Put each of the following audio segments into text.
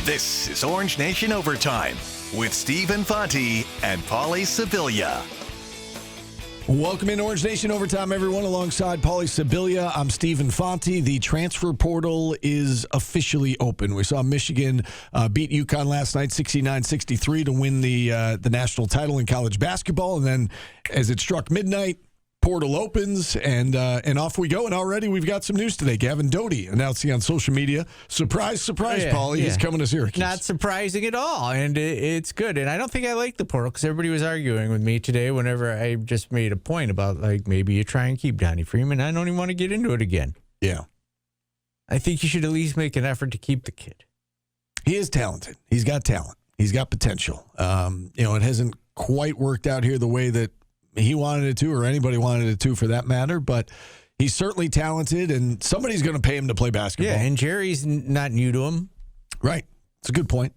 This is Orange Nation Overtime with Stephen Fonte and Paulie Sibilia. Welcome in Orange Nation Overtime, everyone. Alongside Paulie Sibilia, I'm Stephen Fonte. The transfer portal is officially open. We saw Michigan beat UConn last night 69-63 to win the national title in college basketball. And then as it struck midnight, portal opens, and off we go. And already we've got some news today. Gavin Doty announcing on social media, surprise, Paulie, he's coming to Syracuse. Not surprising at all, and it's good. And I don't think I like the portal because everybody was arguing with me today whenever I just made a point about, like, maybe you try and keep Donnie Freeman. I don't even want to get into it again. Yeah. I think you should at least make an effort to keep the kid. He is talented. He's got talent. He's got potential. It hasn't quite worked out here the way that he wanted it to, or anybody wanted it to for that matter, but he's certainly talented, and somebody's going to pay him to play basketball. Yeah, and Jerry's not new to him. Right. It's a good point.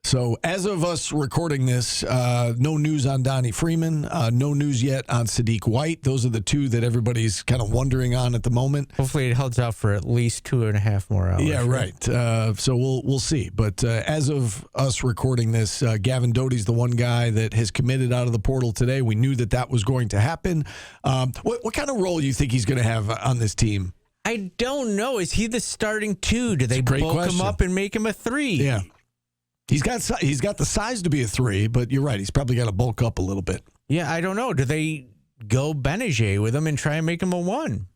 So as of us recording this, no news on Donnie Freeman, no news yet on Sadiq White. Those are the two that everybody's kind of wondering on at the moment. Hopefully it holds out for at least 2.5 more hours. Yeah, right. So we'll see. But as of us recording this, Gavin Doty's the one guy that has committed out of the portal today. We knew that was going to happen. What kind of role do you think he's going to have on this team? I don't know. Is he the starting two? Do they bulk him up and make him a three? Yeah. He's got the size to be a three, but you're right. He's probably got to bulk up a little bit. Yeah, I don't know. Do they go Benajay with him and try and make him a one?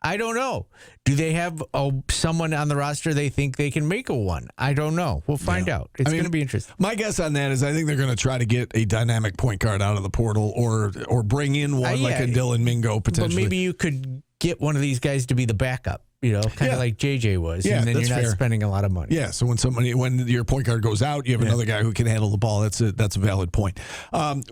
I don't know. Do they have someone on the roster they think they can make a one? I don't know. We'll find out. It's going to be interesting. My guess on that is I think they're going to try to get a dynamic point guard out of the portal or bring in one like a Dylan Mingo potentially. But maybe you could get one of these guys to be the backup. Kind of like JJ was, and then you're not spending a lot of money. Yeah, so when your point guard goes out, you have another guy who can handle the ball. That's a valid point.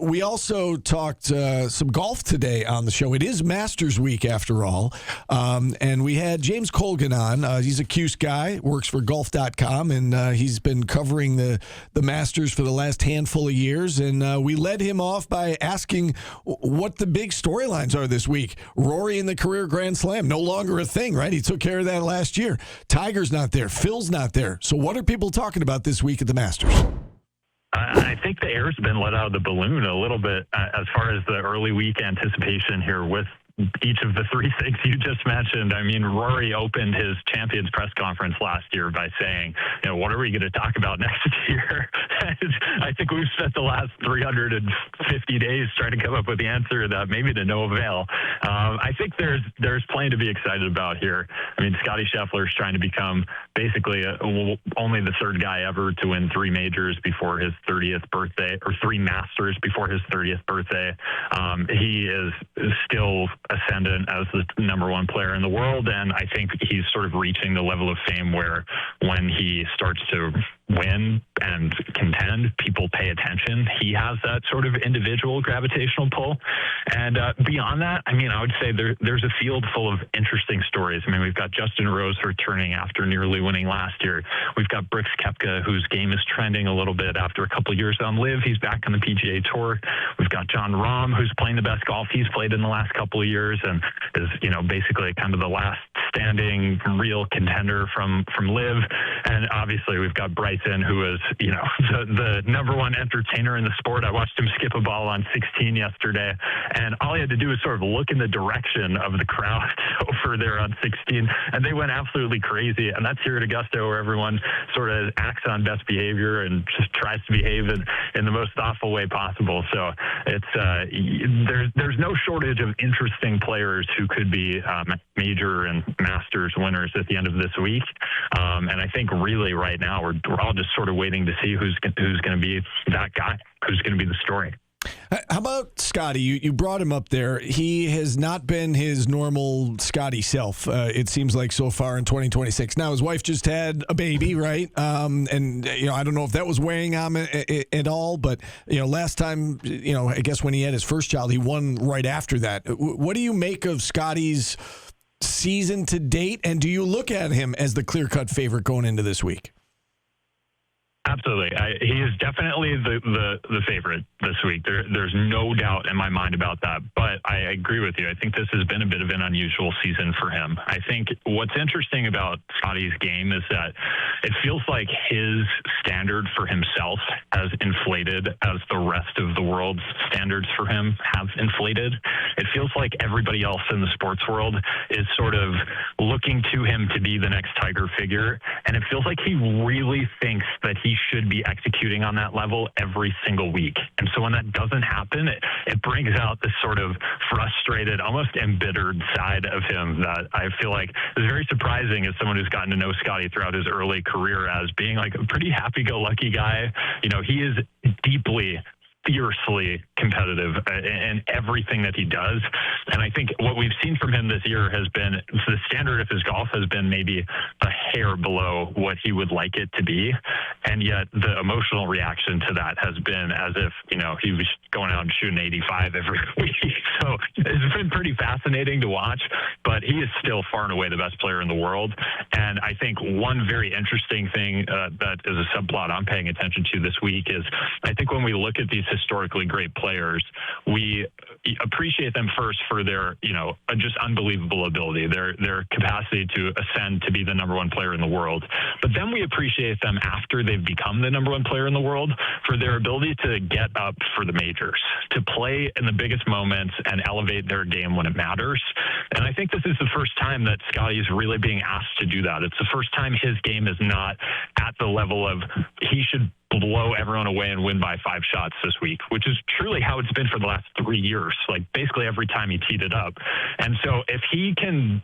We also talked some golf today on the show. It is Masters Week after all, and we had James Colgan on. He's a Cuse guy, works for golf.com, and he's been covering the Masters for the last handful of years, and we led him off by asking what the big storylines are this week. Rory in the career Grand Slam, no longer a thing, right? He took care of that last year. Tiger's not there. Phil's not there. So what are people talking about this week at the Masters? I think the air's been let out of the balloon a little bit as far as the early week anticipation here with each of the three things you just mentioned. I mean, Rory opened his Champions press conference last year by saying, what are we going to talk about next year? I think we've spent the last 350 days trying to come up with the answer to that, maybe to no avail. I think there's plenty to be excited about here. I mean, Scottie Scheffler's trying to become basically only the third guy ever to win 3 majors before his 30th birthday, or 3 Masters before his 30th birthday. He is still ascendant as the number 1 player in the world, and I think he's sort of reaching the level of fame where when he starts to win and contend, people pay attention. He has that sort of individual gravitational pull. And beyond that, I mean, I would say there's a field full of interesting stories. I mean, we've got Justin Rose returning after nearly winning last year. We've got Brooks Koepka, whose game is trending a little bit after a couple of years on LIV. He's back on the PGA Tour. We've got Jon Rahm, who's playing the best golf he's played in the last couple of years and is, basically kind of the last standing real contender from LIV. And obviously we've got Bryson, who is, the number 1 entertainer in the sport. I watched him skip a ball on 16 yesterday, and all he had to do was sort of look in the direction of the crowd over there on 16, and they went absolutely crazy. And that's here at Augusta, where everyone sort of acts on best behavior and just tries to behave in the most thoughtful way possible. So it's there's no shortage of interesting players who could be major and Masters winners at the end of this week. And I think really right now we're all just sort of waiting to see who's going to be that guy, who's going to be the story. How about Scotty? You brought him up there. He has not been his normal Scotty self, it seems like, so far in 2026. Now, his wife just had a baby, right? And I don't know if that was weighing on him at all, but, last time, I guess when he had his first child, he won right after that. What do you make of Scotty's season to date, and do you look at him as the clear-cut favorite going into this week? Absolutely. He is definitely the favorite this week. There's no doubt in my mind about that. But I agree with you. I think this has been a bit of an unusual season for him. I think what's interesting about Scotty's game is that it feels like his standard for himself has inflated as the rest of the world's standards for him have inflated. It feels like everybody else in the sports world is sort of looking to him to be the next Tiger figure. And it feels like he really thinks that he should be executing on that level every single week. And so when that doesn't happen, it brings out this sort of frustrated, almost embittered side of him that I feel like is very surprising as someone who's gotten to know Scotty throughout his early career as being like a pretty happy-go-lucky guy. You know, he is deeply, fiercely competitive in everything that he does. And I think what we've seen from him this year has been the standard of his golf has been maybe a hair below what he would like it to be. And yet the emotional reaction to that has been as if, you know, he was going out and shooting 85 every week. So it's been pretty fascinating to watch, but he is still far and away the best player in the world. And I think one very interesting thing that is a subplot I'm paying attention to this week is I think when we look at these historically great players, we appreciate them first for their, you know, just unbelievable ability, their capacity to ascend to be the number one player in the world. But then we appreciate them after they've become the number one player in the world for their ability to get up for the majors, to play in the biggest moments and elevate their game when it matters. And I think this is the first time that Scotty is really being asked to do that. It's the first time his game is not at the level of he should blow everyone away and win by 5 shots this week, which is truly how it's been for the last 3 years, like basically every time he teed it up. And so if he can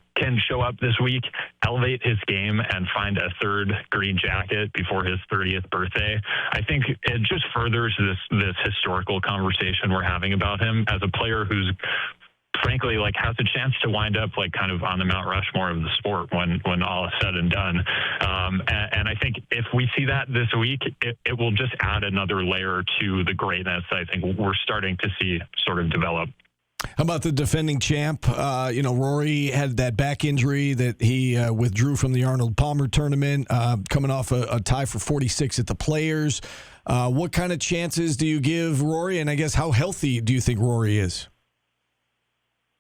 show up this week, elevate his game, and find a third green jacket before his 30th birthday, I think it just furthers this historical conversation we're having about him as a player who's frankly, like, has a chance to wind up like kind of on the Mount Rushmore of the sport when all is said and done. And I think if we see that this week, it will just add another layer to the greatness I think we're starting to see sort of develop. How about the defending champ? Rory had that back injury that he withdrew from the Arnold Palmer tournament, coming off a tie for 46 at the Players. What kind of chances do you give Rory? And I guess how healthy do you think Rory is?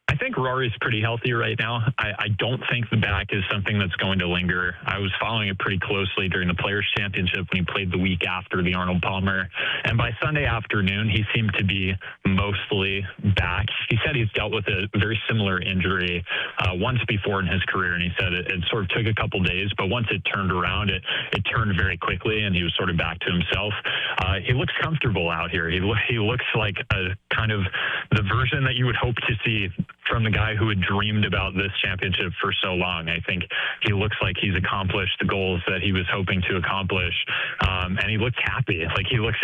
I think Rory's pretty healthy right now. I don't think the back is something that's going to linger. I was following it pretty closely during the Players' Championship when he played the week after the Arnold Palmer. And by Sunday afternoon, he seemed to be mostly back. He said he's dealt with a very similar injury once before in his career, and he said it sort of took a couple days, but once it turned around, it turned very quickly, and he was sort of back to himself. He looks comfortable out here. He looks like a kind of the version that you would hope to see from the guy who had dreamed about this championship for so long. I think he looks like he's accomplished the goals that he was hoping to accomplish, and he looks happy. Like he looks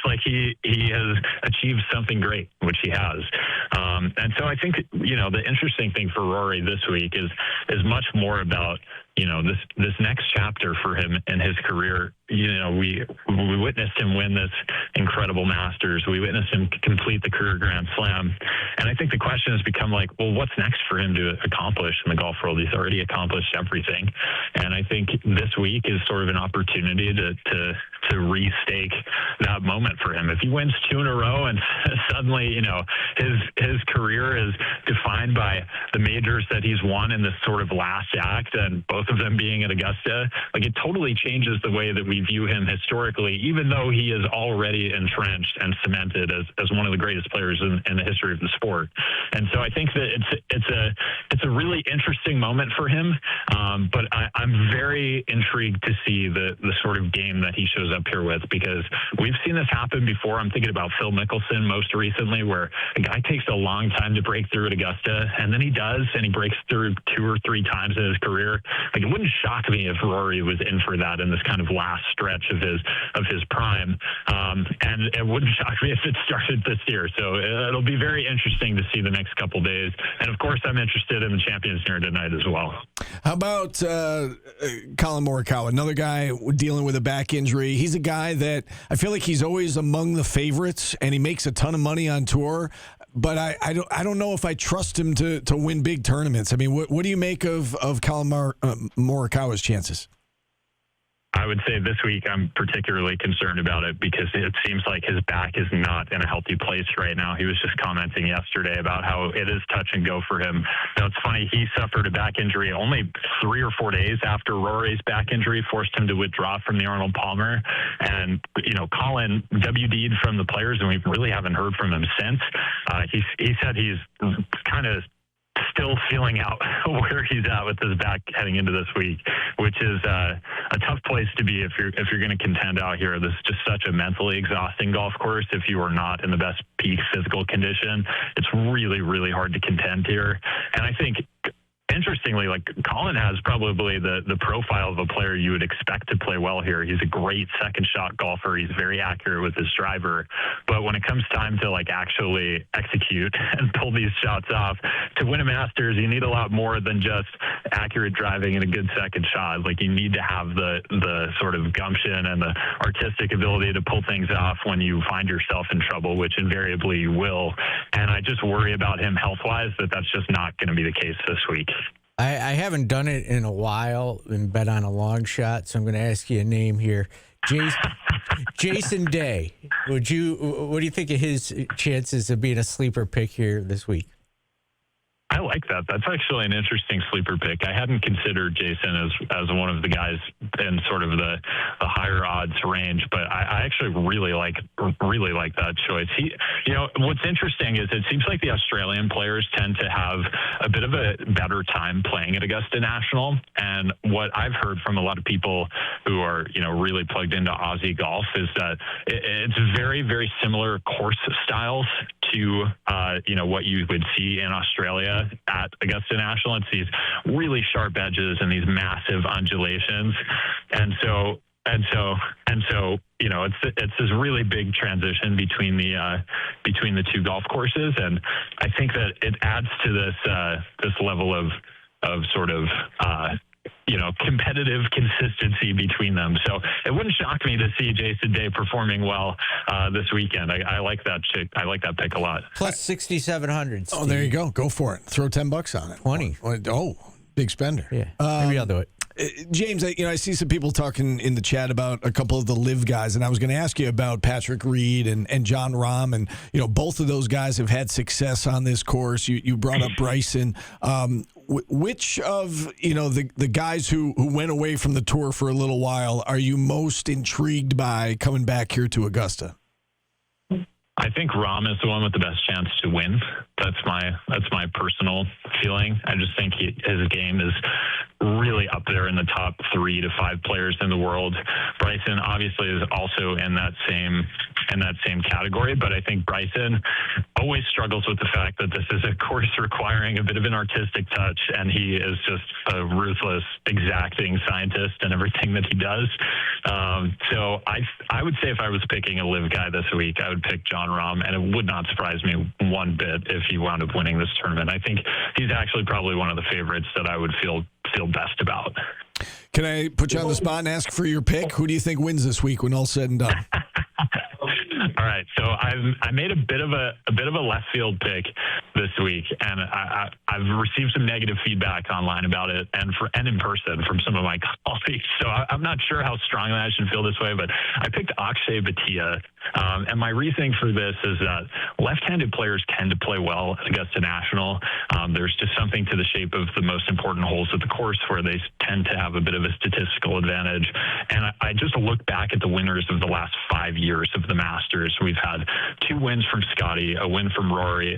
like he has achieved something great, which he has. And so I think the interesting thing for Rory this week is much more about this next chapter for him in his career. We witnessed him win this incredible Masters. We witnessed him complete the career Grand Slam. And I think the question has become like, well, what's next for him to accomplish in the golf world? He's already accomplished everything. And I think this week is sort of an opportunity to restake that moment for him. If he wins 2 in a row and suddenly, his career is defined by the majors that he's won in this sort of last act, and both of them being at Augusta, like it totally changes the way that we view him historically, even though he is already entrenched and cemented as one of the greatest players in the history of the sport. And so I think that it's a really interesting moment for him. But I'm very intrigued to see the sort of game that he shows up here with, because we've seen this happen before. I'm thinking about Phil Mickelson most recently, where a guy takes a long time to break through at Augusta, and then he does, and he breaks through 2 or 3 times in his career. Like, it wouldn't shock me if Rory was in for that in this kind of last stretch of his prime, and it wouldn't shock me if it started this year. So it'll be very interesting to see the next couple days. And of course, I'm interested in the Champions Dinner tonight as well. How about Colin Morikawa, another guy dealing with a back injury? He's a guy that I feel like he's always among the favorites, and he makes a ton of money on tour. But I don't know if I trust him to win big tournaments. I mean, what do you make of Colin Morikawa's chances? I would say this week I'm particularly concerned about it because it seems like his back is not in a healthy place right now. He was just commenting yesterday about how it is touch and go for him. Now, it's funny, he suffered a back injury only 3 or 4 days after Rory's back injury forced him to withdraw from the Arnold Palmer. And, Colin WD'd from the players, and we really haven't heard from him since. He said he's kind of still feeling out where he's at with his back heading into this week, which is a tough place to be if you're going to contend out here. This is just such a mentally exhausting golf course. If you are not in the best peak physical condition, it's really, really hard to contend here. And I think, interestingly, Colin has probably the profile of a player you would expect to play well here. He's a great second shot golfer. He's very accurate with his driver. But when it comes time to actually execute and pull these shots off, to win a Masters, you need a lot more than just accurate driving and a good second shot. You need to have the sort of gumption and the artistic ability to pull things off when you find yourself in trouble, which invariably you will. And I just worry about him health-wise that's just not going to be the case this week. I haven't done it in a while and bet on a long shot, so I'm going to ask you a name here. Jason Day. What do you think of his chances of being a sleeper pick here this week? I like that. That's actually an interesting sleeper pick. I hadn't considered Jason as one of the guys in sort of the higher odds range, but I actually really like that choice. What's interesting is it seems like the Australian players tend to have a bit of a better time playing at Augusta National. And what I've heard from a lot of people who are, really plugged into Aussie golf is that it's very, very similar course styles to, what you would see in Australia at Augusta National. It's these really sharp edges and these massive undulations. And so, it's this really big transition between the two golf courses. And I think that it adds to this level of sort of, competitive consistency between them. So it wouldn't shock me to see Jason Day performing well this weekend. I like that pick a lot. Plus 6,700. Oh, there you go. Go for it. Throw $10 on it. 20. Oh, big spender. Yeah. Maybe I'll do it. James, I see some people talking in the chat about a couple of the live guys, and I was going to ask you about Patrick Reed and John Rahm, and both of those guys have had success on this course. You brought up Bryson. Which of the guys who went away from the tour for a little while are you most intrigued by coming back here to Augusta? I think Rahm is the one with the best chance to win. That's my personal feeling. I just think his game is really up there in the top 3 to 5 players in the world. Bryson obviously is also in that same category, but I think Bryson always struggles with the fact that this is a course requiring a bit of an artistic touch, and he is just a ruthless, exacting scientist in everything that he does. So I would say if I was picking a live guy this week, I would pick John Rahm, and it would not surprise me one bit if he wound up winning this tournament. I think he's actually probably one of the favorites that I would feel best about. Can I put you on the spot and ask for your pick? Who do you think wins this week when all's said and done? All right, so I made a bit of a left field pick this week, and I've received some negative feedback online about it, and in person from some of my colleagues. So I'm not sure how strongly I should feel this way, but I picked Akshay Bhatia, and my reasoning for this is that left-handed players tend to play well at Augusta National. There's just something to the shape of the most important holes of the course where they tend to have a bit of a statistical advantage. And I just look back at the winners of the last 5 years of the Masters. We've had 2 wins from Scotty, a win from Rory,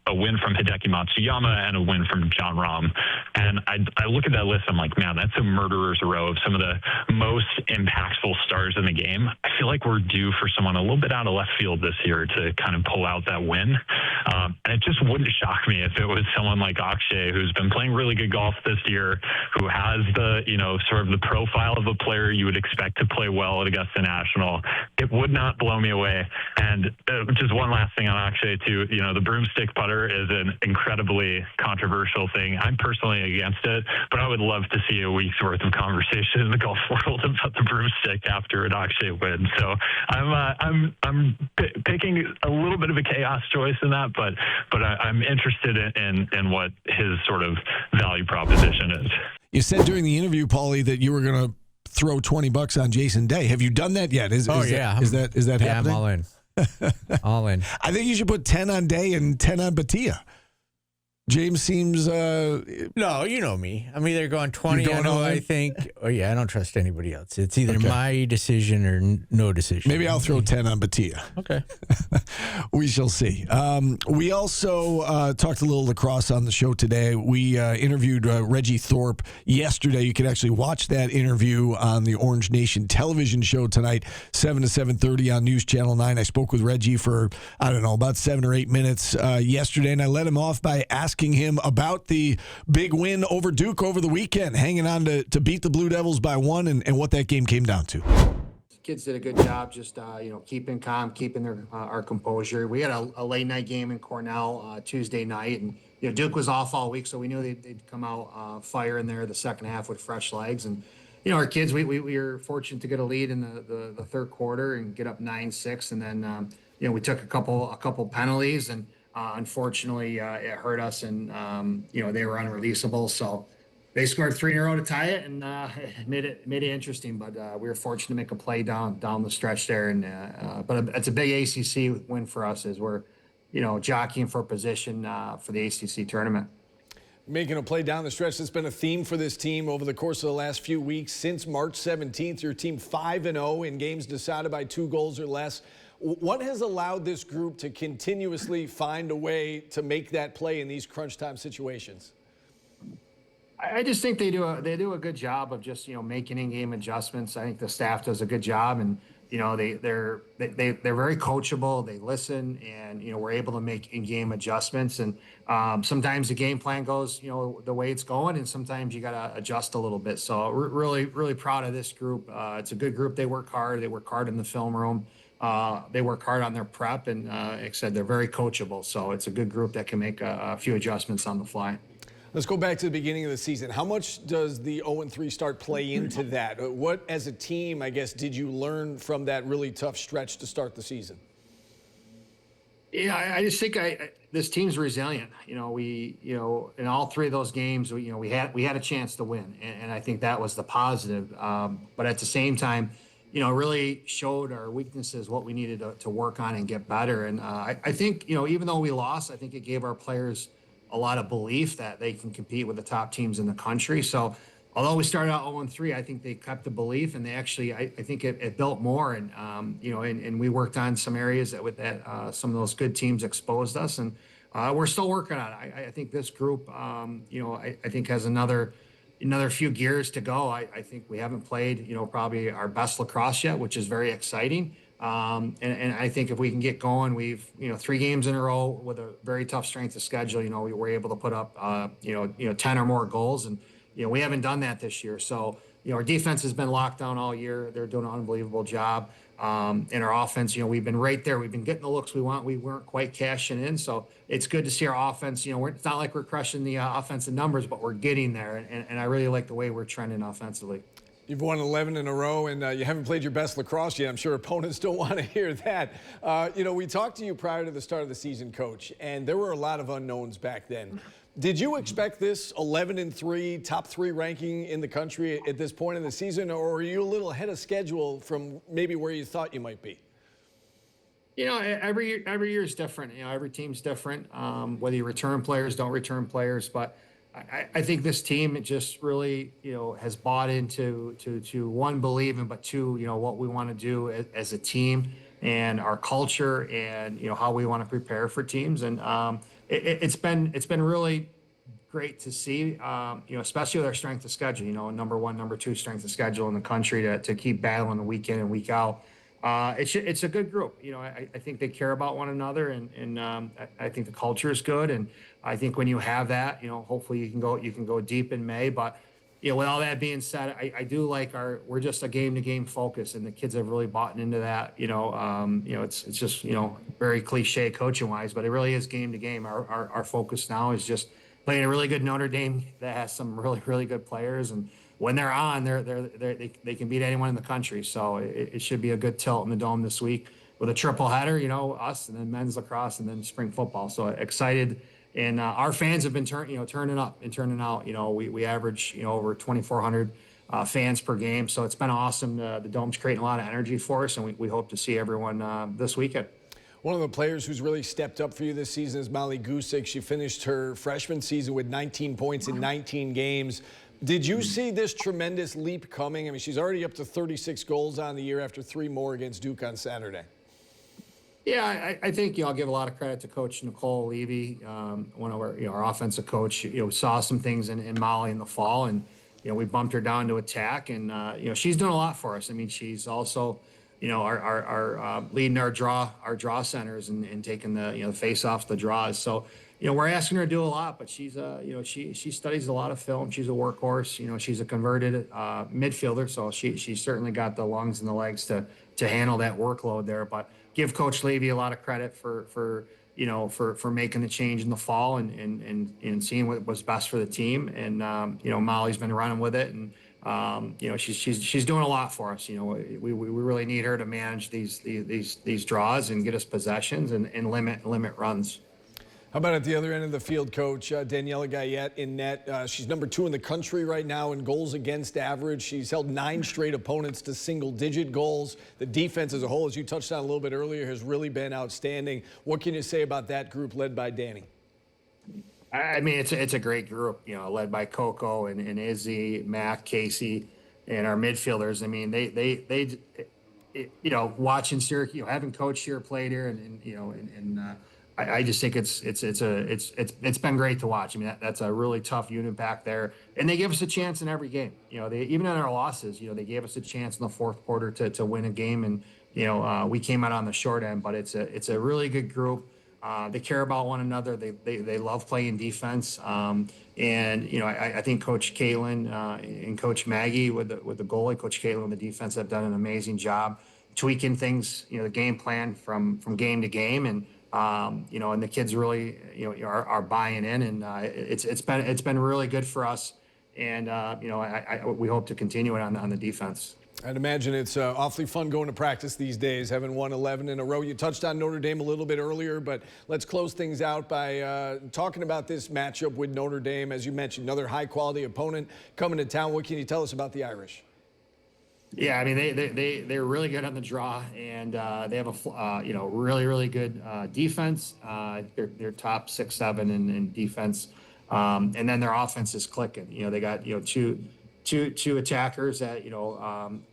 a win from Hideki Matsuyama, and a win from John Rahm. And I look at that list, I'm like, man, that's a murderer's row of some of the most impactful stars in the game. I feel like we're due for someone a little bit out of left field this year to kind of pull out that win. And it just wouldn't shock me if it was someone like Akshay, who's been playing really good golf this year, who has the, sort of the profile of a player you would expect to play well at Augusta National. It would not blow me away. And just one last thing on Akshay, too. The broomstick putter is an incredibly controversial thing. I'm personally against it, but I would love to see a week's worth of conversation in the golf world about the broomstick after an Akshay win. So I'm picking a little bit of a chaos choice in that, but I'm interested in what his sort of value proposition is. You said during the interview, Paulie, that you were going to throw $20 on Jason Day. Have you done that yet? Is that happening? I'm all in. All in. I think you should put 10 on Day and 10 on Batia. James seems... No, you know me. I'm either going 20 You're going on all in? I think. Oh, yeah, I don't trust anybody else. It's either my decision or no decision. Maybe I'll throw 10 on Batia. Okay. We shall see. We also talked a little lacrosse on the show today. We interviewed Reggie Thorpe yesterday. You can actually watch that interview on the Orange Nation television show tonight, 7 to 7:30 on News Channel 9. I spoke with Reggie for, I don't know, about 7 or 8 minutes yesterday, and I let him off by asking him about the big win over Duke over the weekend, hanging on to beat the Blue Devils by 1 and what that game came down to. Kids did a good job just, keeping calm, keeping our composure. We had a late night game in Cornell Tuesday night, and, Duke was off all week, so we knew they'd come out firing there the second half with fresh legs. And, our kids, we were fortunate to get a lead in the third quarter and get up 9-6. And then, we took a couple penalties, and unfortunately it hurt us, and, they were unreleasable. So they scored 3 in a row to tie it, and made it interesting. But we were fortunate to make a play down the stretch there, and but it's a big ACC win for us as we're, jockeying for position for the ACC tournament. Making a play down the stretch, that's been a theme for this team over the course of the last few weeks. Since March 17th, your team 5-0 in games decided by 2 goals or less. What has allowed this group to continuously find a way to make that play in these crunch time situations? I just think they do a good job of just making in-game adjustments. I think the staff does a good job, and they're very coachable. They listen, and we're able to make in-game adjustments. And sometimes the game plan goes the way it's going, and sometimes you got to adjust a little bit. So we're really proud of this group. It's a good group. They work hard. They work hard in the film room. They work hard on their prep, and like I said, they're very coachable. So it's a good group that can make a few adjustments on the fly. Let's go back to the beginning of the season. How much does the 0-3 start play into that? What, as a team, I guess, did you learn from that really tough stretch to start the season? Yeah, I just think this team's resilient. We in all 3 of those games, we had a chance to win, and I think that was the positive. But at the same time, really showed our weaknesses, what we needed to work on and get better. And I think even though we lost, I think it gave our players a lot of belief that they can compete with the top teams in the country. So although we started out 0-3, I think they kept the belief, and they actually, I think it built more. And, and we worked on some areas that some of those good teams exposed us, and we're still working on it. I think this group, I think has another few gears to go. I think we haven't played, probably our best lacrosse yet, which is very exciting. And I think if we can get going, we've 3 games in a row with a very tough strength of schedule. We were able to put up 10 or more goals, and we haven't done that this year. So our defense has been locked down all year. They're doing an unbelievable job. In our offense, we've been right there. We've been getting the looks we want. We weren't quite cashing in, so it's good to see our offense. It's not like we're crushing the offensive numbers, but we're getting there, and I really like the way we're trending offensively. You've won 11 in a row, and you haven't played your best lacrosse yet. I'm sure opponents don't want to hear that. We talked to you prior to the start of the season, Coach, and there were a lot of unknowns back then. Did you expect this 11-3, top 3 ranking in the country at this point in the season, or are you a little ahead of schedule from maybe where you thought you might be? Every year is different. Every team's different, whether you return players, don't return players, but I think this team just really, has bought into one, believing, but 2, what we want to do as a team and our culture, and how we want to prepare for teams. And it's been really great to see, especially with our strength of schedule. Number 1, number 2 strength of schedule in the country to keep battling week in and week out. It's a good group. I think they care about one another, and I think the culture is good. And I think when you have that, hopefully you can go deep in May. But with all that being said, I do like we're just a game-to-game focus, and the kids have really bought into that. It's just very cliche coaching-wise, but it really is game-to-game. Our focus now is just playing a really good Notre Dame that has some really, really good players, and when they're on, they can beat anyone in the country. So it should be a good tilt in the Dome this week with a triple header, us, and then men's lacrosse, and then spring football. So excited. And our fans have been turning up and turning out. We average over 2,400 fans per game. So it's been awesome. The Dome's creating a lot of energy for us, and we hope to see everyone this weekend. One of the players who's really stepped up for you this season is Molly Gusick. She finished her freshman season with 19 points in 19 games. Did you see this tremendous leap coming? I mean, she's already up to 36 goals on the year after 3 more against Duke on Saturday. Yeah, I think I'll give a lot of credit to Coach Nicole Levy, one of our offensive coach. Saw some things in Molly in the fall, and we bumped her down to attack, and she's doing a lot for us. I mean, she's also our leading our draw centers and taking the face off the draws. So we're asking her to do a lot, but she's she studies a lot of film. She's a workhorse. She's a converted midfielder, so she certainly got the lungs and the legs to handle that workload there. But give Coach Levy a lot of credit for making the change in the fall and seeing what was best for the team. And Molly's been running with it, and she's doing a lot for us. We really need her to manage these draws and get us possessions and limit runs. How about at the other end of the field, Coach? Daniela Gayette in net. She's number 2 in the country right now in goals against average. She's held 9 straight opponents to single-digit goals. The defense as a whole, as you touched on a little bit earlier, has really been outstanding. What can you say about that group led by Danny? I mean, it's a great group, led by Coco and Izzy, Mac, Casey, and our midfielders. I mean, they watching Syracuse, having coached here, played here, and I just think it's been great to watch. I mean, that's a really tough unit back there, and they give us a chance in every game. They even in our losses, they gave us a chance in the fourth quarter to win a game, and we came out on the short end. But it's a really good group. They care about one another. They love playing defense. I think Coach Caitlin and Coach Maggie with the goalie, Coach Caitlin with the defense have done an amazing job tweaking things. The game plan from game to game, and and the kids really are buying in, and it's been really good for us. And we hope to continue it on the defense. I'd imagine it's awfully fun going to practice these days, having won 11 in a row. You touched on Notre Dame a little bit earlier, but let's close things out by talking about this matchup with Notre Dame. As you mentioned, another high-quality opponent coming to town. What can you tell us about the Irish? Yeah, I mean, they're really good on the draw, and they have a really good defense. They're top 6-7 in defense, and then their offense is clicking. They got two attackers that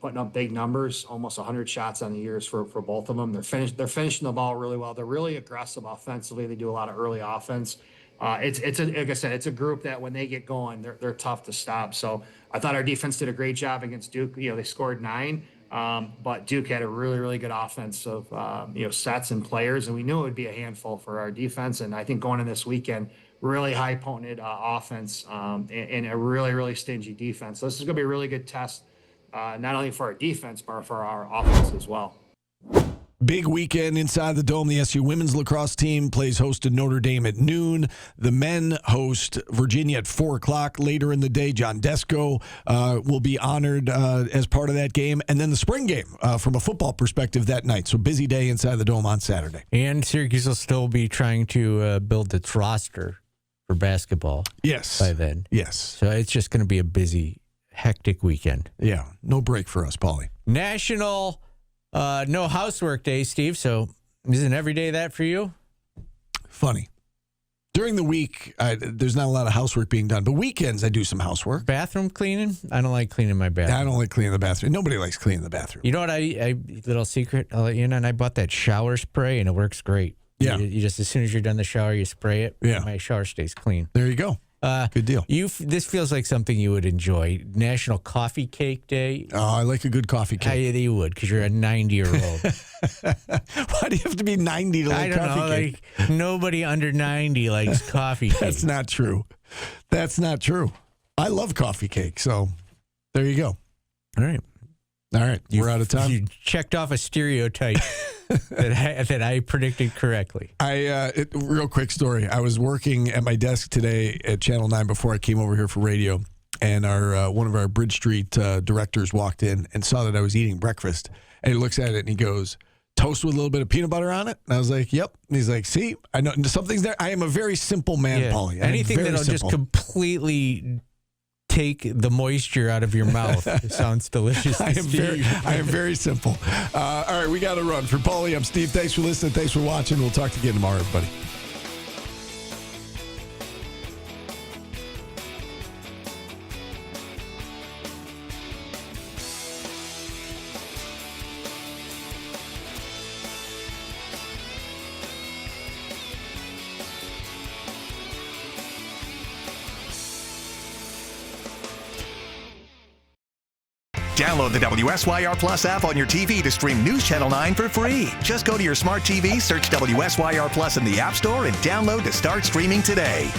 putting up big numbers, almost 100 shots on the years for both of them. They're finishing the ball really well. They're really aggressive offensively. They do a lot of early offense. Like I said, it's a group that when they get going, they're tough to stop. So I thought our defense did a great job against Duke. They scored 9, but Duke had a really good offense of sets and players, and we knew it would be a handful for our defense. And I think going in this weekend, really high potent offense and a really stingy defense. So this is going to be a really good test, not only for our defense, but for our offense as well. Big weekend inside the Dome. The SU women's lacrosse team plays host to Notre Dame at noon. The men host Virginia at 4 o'clock later in the day. John Desko will be honored as part of that game. And then the spring game from a football perspective that night. So busy day inside the Dome on Saturday. And Syracuse will still be trying to build its roster for basketball. Yes. By then. Yes. So it's just going to be a busy, hectic weekend. Yeah. No break for us, Paulie. National no housework day, Steve. So isn't every day that for you? Funny. During the week, there's not a lot of housework being done, but weekends I do some housework. Bathroom cleaning? I don't like cleaning my bathroom. I don't like cleaning the bathroom. Nobody likes cleaning the bathroom. You know what? I little secret I'll let you in on. I bought that shower spray and it works great. Yeah. You just, as soon as you're done the shower, you spray it. Yeah. My shower stays clean. There you go. Good deal. This feels like something you would enjoy. National Coffee Cake Day. Oh, I like a good coffee cake. You would, because you're a 90-year-old. Why do you have to be 90 to like coffee cake? Like, nobody under 90 likes coffee cake. That's not true. That's not true. I love coffee cake, so there you go. All right. We're out of time. You checked off a stereotype that I predicted correctly. Real quick story. I was working at my desk today at Channel 9 before I came over here for radio, and one of our Bridge Street directors walked in and saw that I was eating breakfast, and he looks at it and he goes, "Toast with a little bit of peanut butter on it?" And I was like, "Yep." And he's like, "See, I know something's there." I am a very simple man, Paulie. Anything that'll just completely take the moisture out of your mouth. It sounds delicious. I am very simple. All right, we got to run. For Paulie, I'm Steve. Thanks for listening. Thanks for watching. We'll talk to you again tomorrow, everybody. Download the WSYR Plus app on your TV to stream News Channel 9 for free. Just go to your smart TV, search WSYR Plus in the App Store, and download to start streaming today.